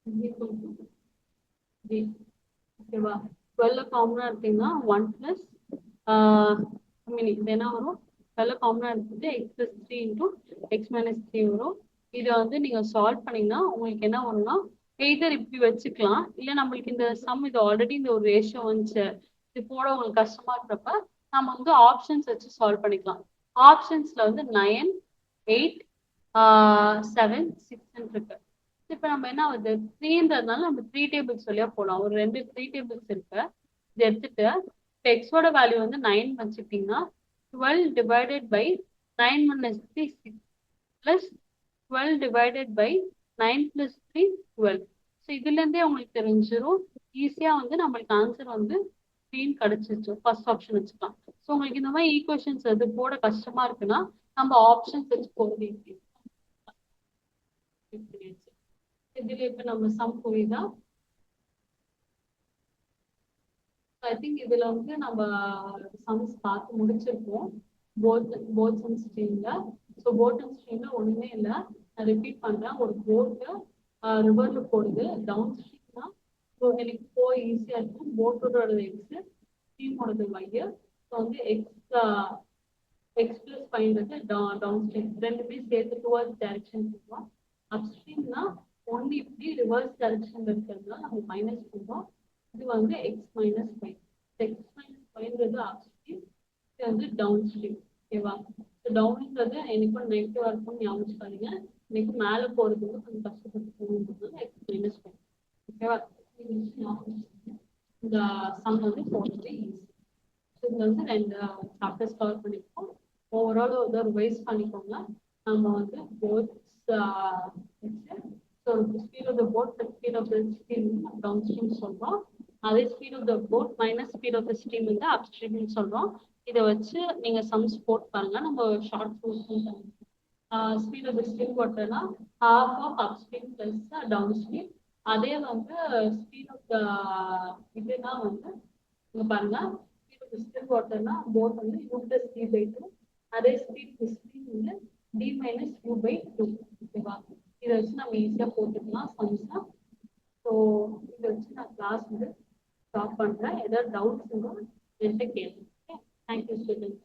is equal to 3. ஓகேவா? 12 காமனா எடுத்தீங்கன்னா 1 plus இது என்ன வரும்? 12 காமனா எடுத்துட்டு x plus 3 into x minus 3 வரும். இதை வந்து நீங்க சால்வ் பண்ணீங்கன்னா உங்களுக்கு என்ன வரும்னா எய்தர் இப்படி வச்சுக்கலாம், இல்லை நம்மளுக்கு இந்த சம் இது ஆல்ரெடி இந்த ஒரு ரேஷியோ வந்துச்சு, இது போட உங்களுக்கு கஷ்டமா இருக்கிறப்ப நம்ம வந்து ஆப்ஷன்ஸ் வச்சு சால்வ் பண்ணிக்கலாம். ஆப்ஷன்ஸ்ல வந்து 9, 8, 7, 6 இருக்கு. இப்போ நம்ம என்ன ஆகுது 3ன்றதுனால நம்ம 3 டேபிள்ஸ் வழியா போகலாம். ஒரு 2 3 டேபிள்ஸ் இருக்கு. இது எடுத்துட்டு இப்போ எக்ஸோட வேல்யூ வந்து 9 வச்சுக்கிட்டீங்கன்னா 12 divided by 9 minus 3 6 plus 12 divided by 9 plus 3 12. So இதுலேருந்தே உங்களுக்கு தெரிஞ்சிடும். ஈஸியாக வந்து நம்மளுக்கு ஆன்சர் வந்து 3 கிடைச்சிருச்சு. ஃபர்ஸ்ட் ஆப்ஷன் வச்சுக்கலாம். ஸோ உங்களுக்கு இந்த மாதிரி ஈக்குவேஷன்ஸ் எது போட கஷ்டமா இருக்குன்னா நம்ம ஆப்ஷன்ஸ் வச்சு போகிறது ஈஸி. இதுல இப்ப நம்ம சம் புரியுதா? ஐ திங்க் இதுல வந்து நம்ம சம்ஸ் பார்த்து முடிச்சிருக்கோம் போத் சம் ஸ்ட்ரீம்ல. ஸோ போட்டம் ஸ்ட்ரீம்ல ஒண்ணுமே இல்லை. நான் ரிப்பீட் பண்றேன். ஒரு போட்டு ரிவர்ல போடுது. டவுன் ஸ்ட்ரீம்னா எனக்கு போக ஈஸியா இருக்கும். போட்டோட எக்ஸ் ஸ்ட்ரீமோடது ஒய். ஸோ வந்து எக்ஸ் பிளஸ் ஃபைன்றது டவுன் ஸ்ட்ரீம். ரெண்டுமே சேர்த்து டுவர்ட்ஸ் டைரக்ஷன் போடுவோம். அப்ஸ்ட்ரீம்னா ஒன்லி இப்படி ரிவர்ஸ் டைரக்ஷன் இருக்கிறதுனால நம்ம மைனஸ் பண்ணுவோம். இது வந்து x minus five. X minus ஃபைவ்ன்றது அப்ஸ்ட்ரீம், இது வந்து டவுன் ஸ்ட்ரீம். ஓகேவா? டவுன்ன்றது எனக்கும் நெகட்டிவா இருக்கும்னு ஞாபகிக்காதீங்க. எனக்கு மேலே போறது வந்து கொஞ்சம் கஷ்டப்பட்டு போகணுன்றதுனால எக்ஸ் மைனஸ் ஃபைவ். ஓகேவா? இந்த சம் வந்து போடுறது ஈஸி. இதுல வந்து 2 சாப்டர்ஸ் கவர் பண்ணிருக்கோம். ஓவரால் ஒரு ரிவைஸ் பண்ணிக்கோங்க. நம்ம வந்து both speed of the boat speed of the stream downstream சொல்றோம். அதே speed of the boat minus speed of the stream வந்து அப் ஸ்ட்ரீம்னு சொல்றோம். இதை வச்சு நீங்க சம்ஸ் போட் பாருங்க. நம்ம short speed of the stream போட்டோம்னா half of upstream plus downstream. அதே வந்து ஸ்பீட் ஆஃப் த இதுனா வந்து இங்க பாருங்க, ஸ்பீட் ஆஃப் த ஸ்ட்ரீம் போட்டோம்னா போட் வந்து u plus d by 2. அதே ஸ்பீட் ஸ்ட்ரீம் வந்து d minus u by 2. ஓகேவா? இதை வச்சு நம்ம ஈஸியா போட்டுக்கலாம் சம்ஸா. ஸோ இதை வச்சு நான் கிளாஸ் வந்து ஸ்டாப் பண்றேன். ஏதாவது டவுட்ஸ் இருந்தால் என்கிட்ட கேளுங்க. Thank you students.